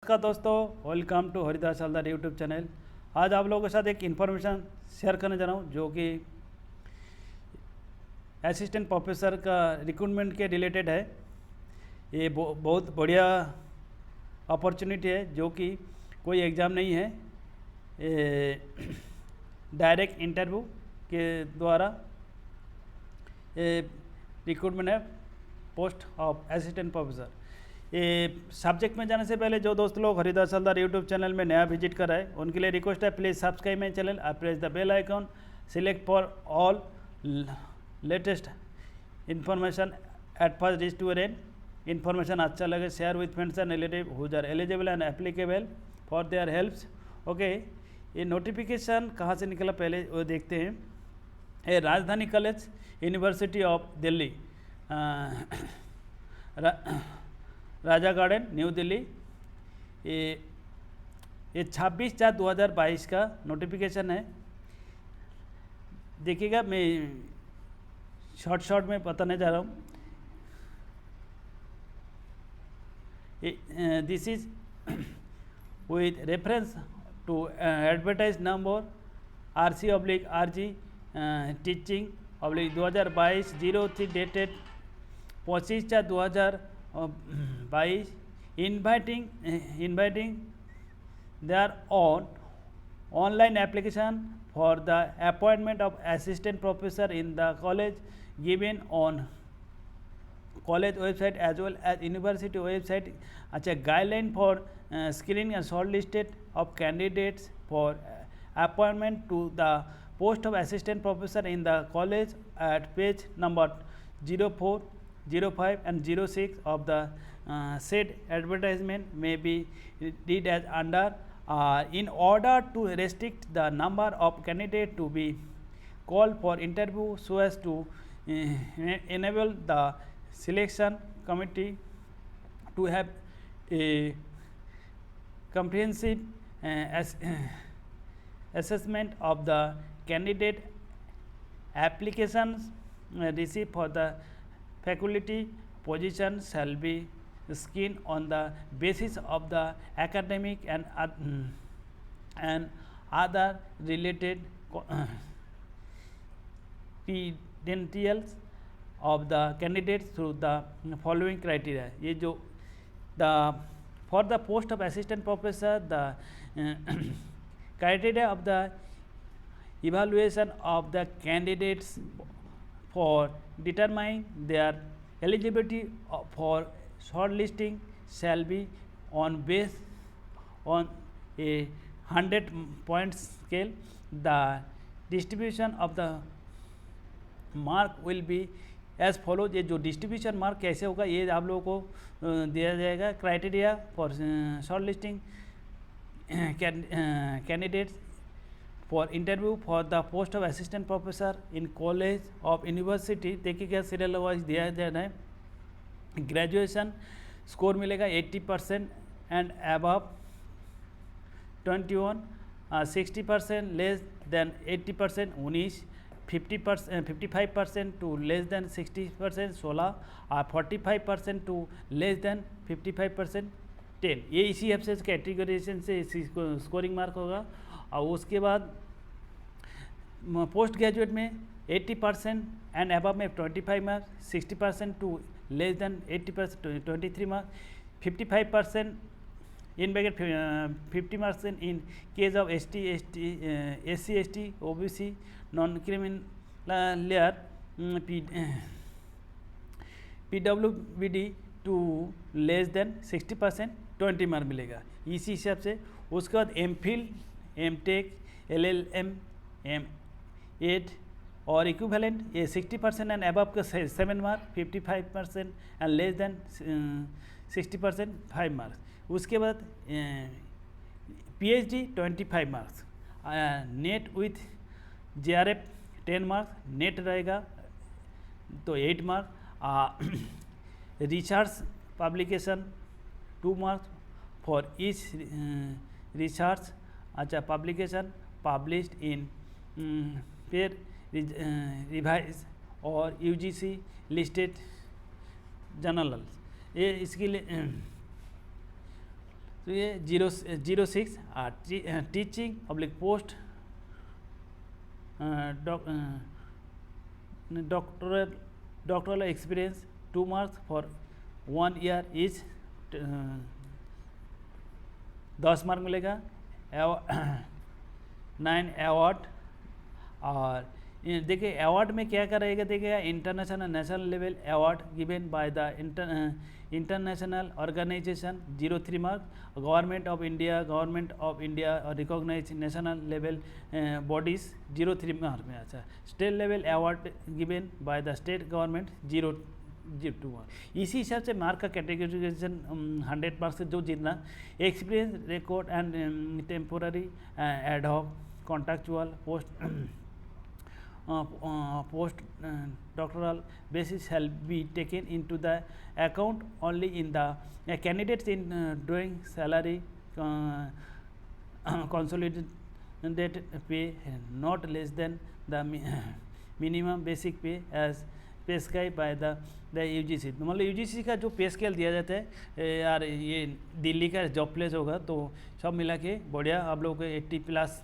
नमस्कार दोस्तों, welcome to Haridas Haldar YouTube channel. आज आप लोगों के साथ एक इन्फॉर्मेशन शेयर करने जा रहा हूँ जो कि असिस्टेंट प्रोफेसर का रिक्रूटमेंट के रिलेटेड है। ये बहुत बढ़िया अपॉर्चुनिटी है जो कि कोई एग्ज़ाम नहीं है, डायरेक्ट इंटरव्यू के द्वारा रिक्रूटमेंट है पोस्ट ऑफ असिस्टेंट प्रोफेसर। ये सब्जेक्ट में जाने से पहले जो दोस्त लोग हरिदास हलदर यूट्यूब चैनल में नया विजिट कर रहे हैं उनके लिए रिक्वेस्ट है, प्लीज़ सब्सक्राइब माई चैनल और press the bell icon, select for all latest information at first reach to an. Information अच्छा लगे share with friends and relative whose are eligible and applicable for their helps. Okay, ये notification कहाँ से निकला पहले वो देखते हैं। ये Rajdhani College, University of Delhi, Raja Garden, New Delhi. ये 26/4/2022 का नोटिफिकेशन है। देखिएगा, मैं शॉर्ट में बताने जा रहा हूँ। This is with reference to advertised number RC/RG teaching /2022 dated 25/4/2022 inviting their own online application for the appointment of assistant professor in the college given on college website as well as university website। अच्छा, guideline for screening and shortlisted of candidates for appointment to the post of assistant professor in the college at page number 04, 05 and 06 of the said advertisement may be read as under in order to restrict the number of candidates to be called for interview so as to enable the selection committee to have a comprehensive assessment of the candidate applications received for the faculty position shall be screened on the basis of the academic and other related credentials of the candidates through the following criteria। ये जो the for the post of assistant professor, the criteria of the evaluation of the candidates for determining their eligibility for shortlisting shall be on based on a 100-point scale। The distribution of the mark will be as follows. ये जो distribution mark कैसे होगा ये आप लोगों को दिया जाएगा। Criteria for short listing candidates for interview for the post of assistant professor in college of university. देखिएगा, सीरियल वाइज दिया जाना है। ग्रेजुएशन स्कोर मिलेगा 80% and above 21, 60% less than 80% 19, 55% to less than 60% 16 और 45% टू लेस देन 55% 10। ये इसी एफसेस categorisation से scoring mark होगा। और उसके बाद पोस्ट ग्रेजुएट में 80% एंड अबव में 25 marks, 60% to less than 80% 23 marks, 55% in bracket 50 marks in case of SC, ST, OBC, non-criminal layer, PWBD to less than 60% 20 mark मिलेगा इसी हिसाब से। उसके बाद MPhil, MTech, LLM, M8 और इक्विवेलेंट ये 60% एंड अबव का 7 mark, 55% and less than 60% 5 marks. उसके बाद PhD 25 marks, NET with JRF 10 marks, NET रहेगा तो 8 marks, research publication 2 marks for each research अच्छा publication published in peer revise और UGC listed journal. ये इसके लिए तो ये 06 teaching public post doctoral experience 2 marks for 1 year each 10 mark मिलेगा। 9 अवार्ड, और देखिए अवार्ड में क्या क्या रहेगा, देखिएगा international national level award given by the international organization 03 mark, government of India और recognize national level bodies 03 mark में। अच्छा, state level award given by the state government 0.02 mark. इसी हिसाब से मार्क का कैटेगराइजेशन 100 मार्क्स से जो जितना experience record and temporary ad hoc contractual post doctoral basis shall be taken into the account only in the candidates in drawing salary consolidated pay not less than the minimum basic pay as prescribed by the UGC। मतलब UGC का जो पे scale दिया जाता है यार, ये दिल्ली का जॉब प्लेस होगा तो सब मिला के बढ़िया आप लोगों को 80 प्लस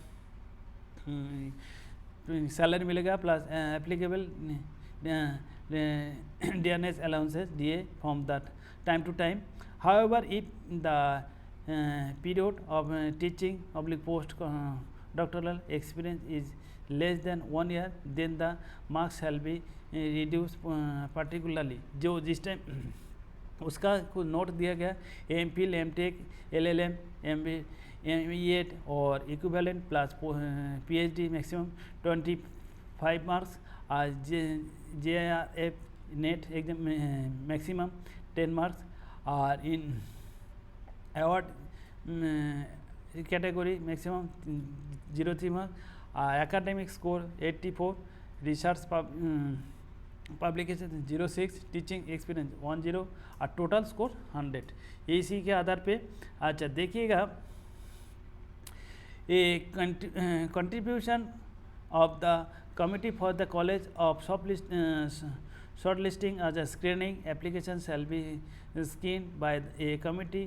सैलरी मिलेगा, प्लस एप्लीकेबल डियरनेस अलाउंसेस दिए from that time to time. However if the period of teaching public post doctoral experience is less than 1 year then the marks shall be reduce particularly. जो जिस time उसका कुछ note दिया गया MPhil MTech LLM MBA M.Ed और equivalent plus PhD maximum 25 marks, और JRF NET exam maximum 10 marks, और इन award category maximum 03 marks, academic score 84, research publication 06, teaching experience 10 और टोटल स्कोर 100। इसी के आधार पे अच्छा देखिएगा a contribution of the committee for the college of shortlisting as a screening application shall be screened by a committee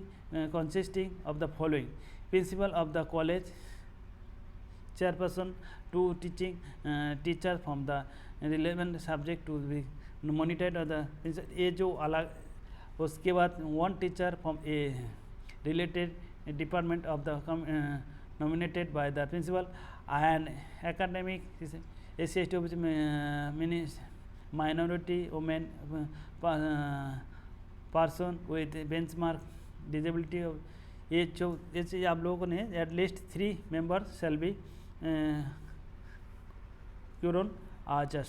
consisting of the following: principal of the college, chairperson, 2 teaching teacher from the relevant subject to be monitored or the ये जो अलग, उसके बाद 1 teacher from a related department of the nominated by the principal, and academic SC/ST minority women person with benchmark disability of ये आप लोगों ने at least 3 members shall be quorum। अच्छा,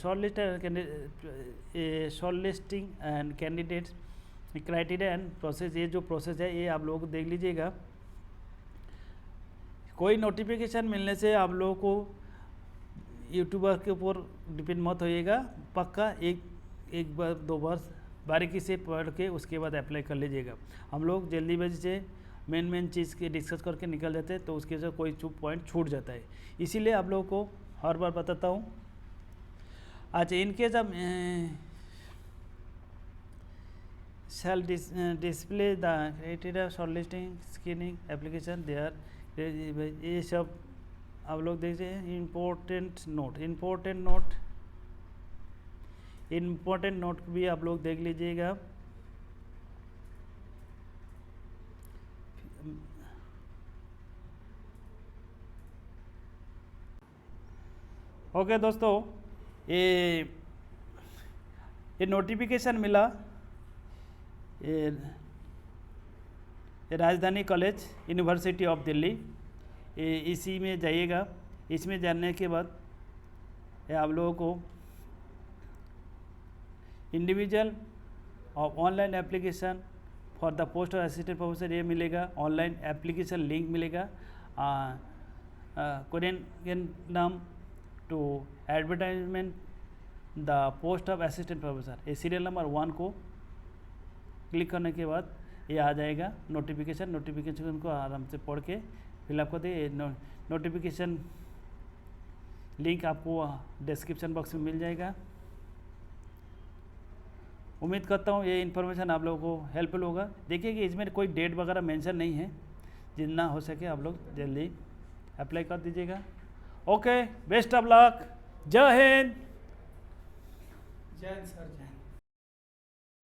shortlisting and candidates criteria and process, ये जो process है ये आप लोग देख लीजिएगा। कोई नोटिफिकेशन मिलने से आप लोगों को यूट्यूबर के ऊपर डिपेंड मत होइएगा, पक्का एक बार 2 बार बारीकी से पढ़ के उसके बाद अप्लाई कर लीजिएगा। हम लोग जल्दीबाजी से मेन चीज़ के डिस्कस करके निकल जाते हैं तो उसके से कोई पॉइंट छूट जाता है, इसीलिए आप लोगों को हर बार बताता हूँ। अच्छा, इनकेस अब shall display the criteria shortlisting screening application there, ये सब आप लोग देखिए। इम्पोर्टेंट नोट भी आप लोग देख लीजिएगा। ओके दोस्तों, ये नोटिफिकेशन मिला ये Rajdhani College University of Delhi, इसी में जाइएगा। इसमें जाने के बाद आप लोगों को इंडिविजुअल और online application for the post of assistant professor ये मिलेगा, ऑनलाइन एप्लीकेशन लिंक मिलेगा। कोरियन नाम to advertisement the post of assistant professor, ये सीरियल नंबर 1 को क्लिक करने के बाद ये आ जाएगा नोटिफिकेशन को आराम से पढ़ के फिलअप कर दे। नोटिफिकेशन लिंक आपको डिस्क्रिप्शन बॉक्स में मिल जाएगा। उम्मीद करता हूँ ये इन्फॉर्मेशन आप लोगों को हेल्पफुल होगा। देखिए कि इसमें कोई डेट वगैरह मेंशन नहीं है, जितना हो सके आप लोग जल्दी अप्लाई कर दीजिएगा। ओके, बेस्ट ऑफ लक, जय हिंद। जय हिंद सर, जय हिंद।